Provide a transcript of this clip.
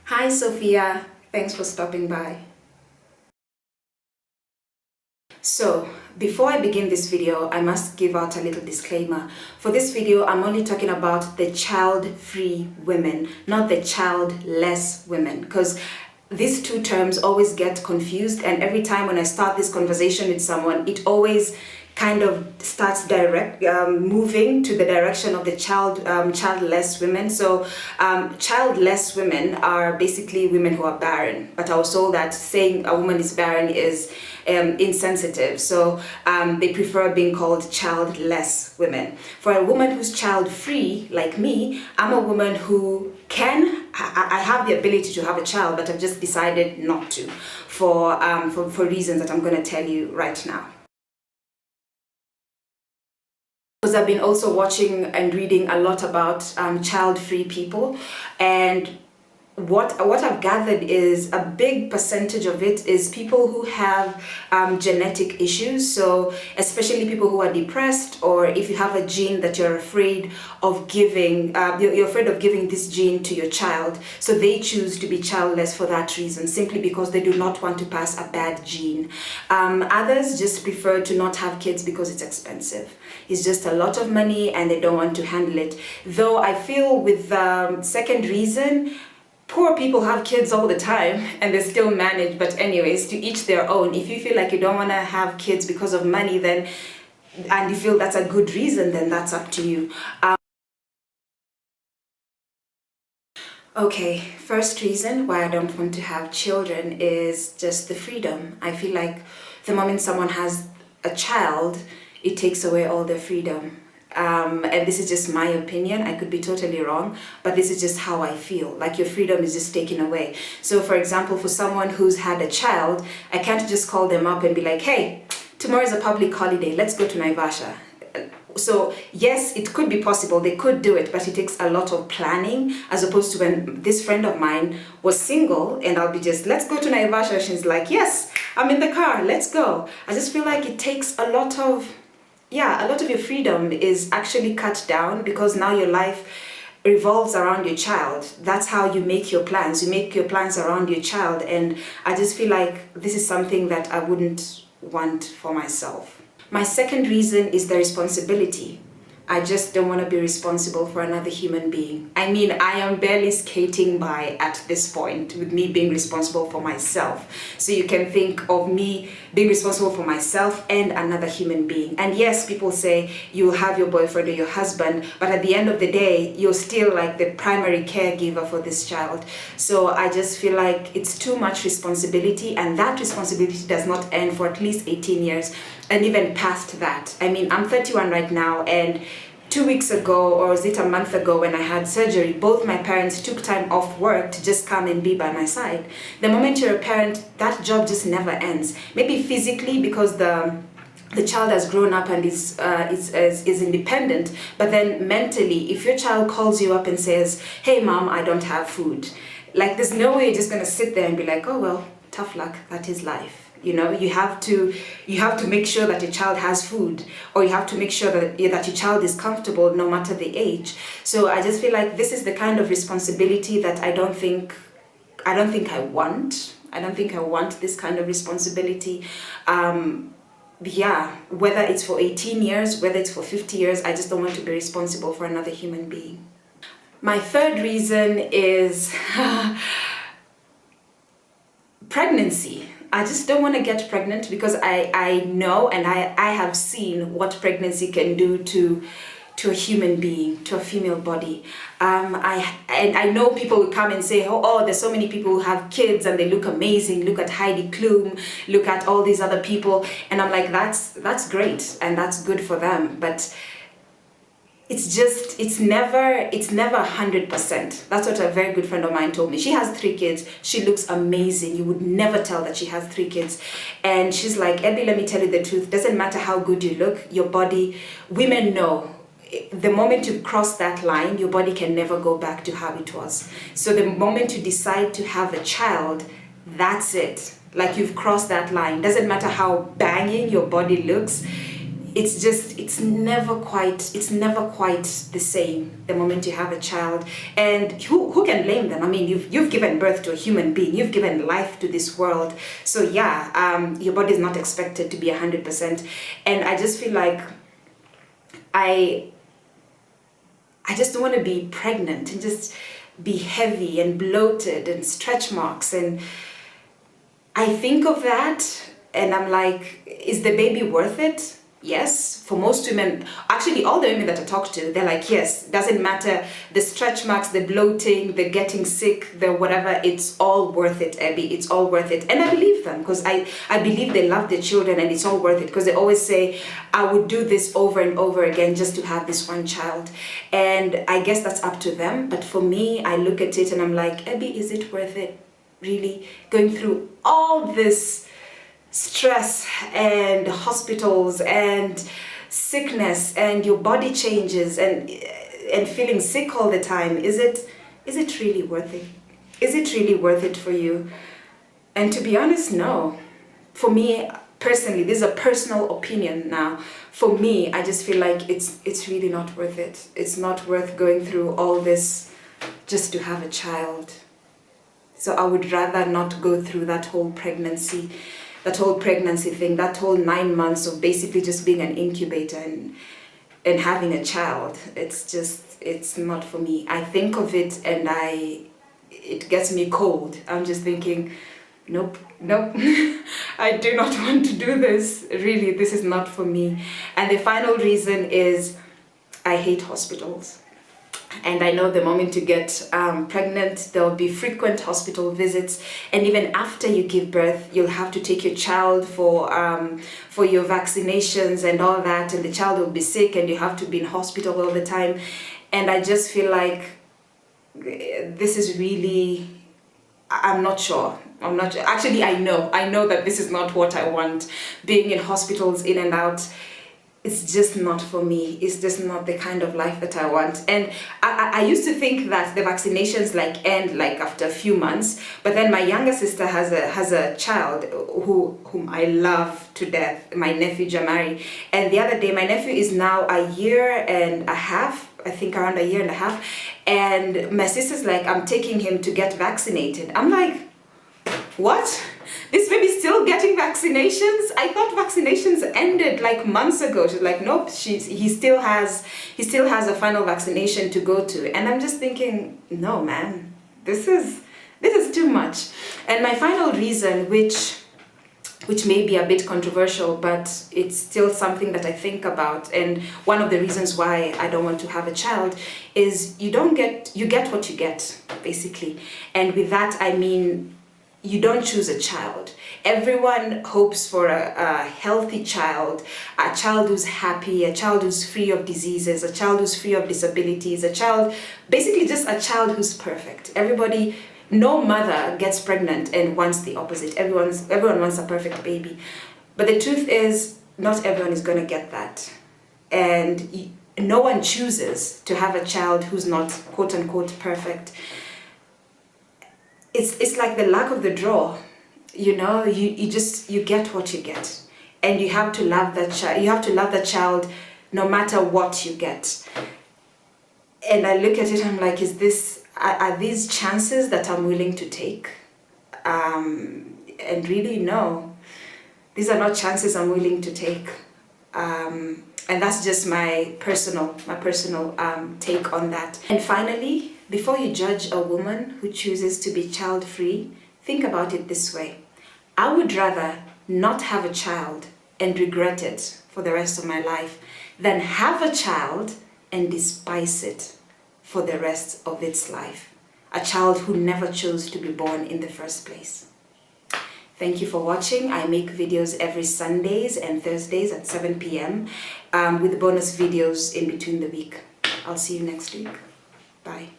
Hi Sophia, thanks for stopping by. So, before I begin this video, I must give out a little disclaimer. For this video, I'm only talking about the child-free women, not the childless women, because these two terms always get confused, and every time when I start this conversation with someone, it always kind of starts moving to the direction of the childless women. So childless women are basically women who are barren, but I was told that saying a woman is barren is insensitive, so they prefer being called childless women. For a woman who's child free like me, I'm a woman who I have the ability to have a child, but I've just decided not to for reasons that I'm going to tell you right now. Because I've been also watching and reading a lot about child-free people, and what I've gathered is a big percentage of it is people who have genetic issues. So especially people who are depressed, or if you have a gene that you're afraid of giving, you're afraid of giving this gene to your child. So they choose to be childless for that reason, simply because they do not want to pass a bad gene. Others just prefer to not have kids because it's expensive. It's just a lot of money and they don't want to handle it. Though I feel with the second reason, poor people have kids all the time and they still manage. But anyways, to each their own. If you feel like you don't want to have kids because of money, then, and you feel that's a good reason, then that's up to you. Okay, first reason why I don't want to have children is just the freedom. I feel like the moment someone has a child, it takes away all their freedom. And this is just my opinion, I could be totally wrong, but this is just how I feel, like your freedom is just taken away. So for example, for someone who's had a child, I can't just call them up and be like, hey, tomorrow is a public holiday, let's go to Naivasha. So yes, it could be possible, they could do it, but it takes a lot of planning, as opposed to when this friend of mine was single and I'll be just, let's go to Naivasha. She's like, yes, I'm in the car, let's go. I just feel like it takes a lot of your freedom is actually cut down, because now your life revolves around your child. That's how you make your plans. You make your plans around your child, and I just feel like this is something that I wouldn't want for myself. My second reason is the responsibility. I just don't want to be responsible for another human being. I mean, I am barely skating by at this point with me being responsible for myself. So you can think of me being responsible for myself and another human being. And yes, people say you'll have your boyfriend or your husband, but at the end of the day, you're still like the primary caregiver for this child. So I just feel like it's too much responsibility, and that responsibility does not end for at least 18 years. And even past that. I mean, I'm 31 right now, and 2 weeks ago, or was it a month ago, when I had surgery, both my parents took time off work to just come and be by my side. The moment you're a parent, that job just never ends. Maybe physically, because the child has grown up and is independent, but then mentally, if your child calls you up and says, hey mom, I don't have food, like there's no way you're just gonna sit there and be like, oh well, tough luck, that is life. You know, you have to make sure that your child has food, or you have to make sure that your child is comfortable no matter the age. So I just feel like this is the kind of responsibility that I don't think I want. I don't think I want this kind of responsibility. Whether it's for 18 years, whether it's for 50 years, I just don't want to be responsible for another human being. My third reason is pregnancy. I just don't want to get pregnant, because I know and I have seen what pregnancy can do to a human being, to a female body. I know people will come and say, oh, there's so many people who have kids and they look amazing. Look at Heidi Klum, look at all these other people. And I'm like, that's great and that's good for them. But it's never 100%. That's what a very good friend of mine told me. She has 3 kids. She looks amazing. You would never tell that she has 3 kids. And she's like, Abby, let me tell you the truth. Doesn't matter how good you look, your body, women know. The moment you cross that line, your body can never go back to how it was. So the moment you decide to have a child, that's it. Like, you've crossed that line. Doesn't matter how banging your body looks. it's never quite the same the moment you have a child. And who can blame them? I mean, you've given birth to a human being, you've given life to this world. So yeah, your body is not expected to be 100%. And I just feel like I just don't want to be pregnant and just be heavy and bloated and stretch marks. And I think of that and I'm like, is the baby worth it? Yes, for most women, actually all the women that I talk to, they're like, yes, doesn't matter, the stretch marks, the bloating, the getting sick, the whatever, it's all worth it, Abby, it's all worth it. And I believe them, because I believe they love their children and it's all worth it, because they always say, I would do this over and over again just to have this one child. And I guess that's up to them, but for me, I look at it and I'm like, Abby, is it worth it? Really? Going through all this stress and hospitals and sickness and your body changes and feeling sick all the time, is it really worth it? Is it really worth it for you? And to be honest, no. For me personally, this is a personal opinion now. For me, I just feel like it's really not worth it. It's not worth going through all this just to have a child. So I would rather not go through that whole pregnancy thing, that whole 9 months of basically just being an incubator and having a child. It's not for me. I think of it and it gets me cold. I'm just thinking, nope, I do not want to do this. Really, this is not for me. And the final reason is I hate hospitals. And I know the moment you get pregnant, there will be frequent hospital visits, and even after you give birth, you'll have to take your child for your vaccinations and all that, and the child will be sick, and you have to be in hospital all the time. And I just feel like this is really, I'm not sure. Actually, I know that this is not what I want. Being in hospitals, in and out. It's just not for me. It's just not the kind of life that I want. And I used to think that the vaccinations end after a few months. But then my younger sister has a child whom I love to death, my nephew Jamari. And the other day, my nephew is now a year and a half, I think around a year and a half. And my sister's like, I'm taking him to get vaccinated. I'm like, what? This baby's still getting vaccinations? I thought vaccinations ended months ago. She's like, nope, he still has a final vaccination to go to. And I'm just thinking, no man, this is too much. And my final reason, which may be a bit controversial, but it's still something that I think about, and one of the reasons why I don't want to have a child, is you get what you get, basically. And with that I mean, you don't choose a child. Everyone hopes for a healthy child, a child who's happy, a child who's free of diseases, a child who's free of disabilities, basically just a child who's perfect. Everybody, no mother gets pregnant and wants the opposite. Everyone wants a perfect baby. But the truth is, not everyone is going to get that. And no one chooses to have a child who's not quote unquote perfect. It's like the luck of the draw, you get what you get, and you have to love that child. You have to love that child no matter what you get. And I look at it, I'm like, are these chances that I'm willing to take? And really, no, these are not chances I'm willing to take. And that's just my personal take on that. And finally, before you judge a woman who chooses to be child-free, think about it this way. I would rather not have a child and regret it for the rest of my life than have a child and despise it for the rest of its life. A child who never chose to be born in the first place. Thank you for watching. I make videos every Sundays and Thursdays at 7 p.m. With bonus videos in between the week. I'll see you next week. Bye.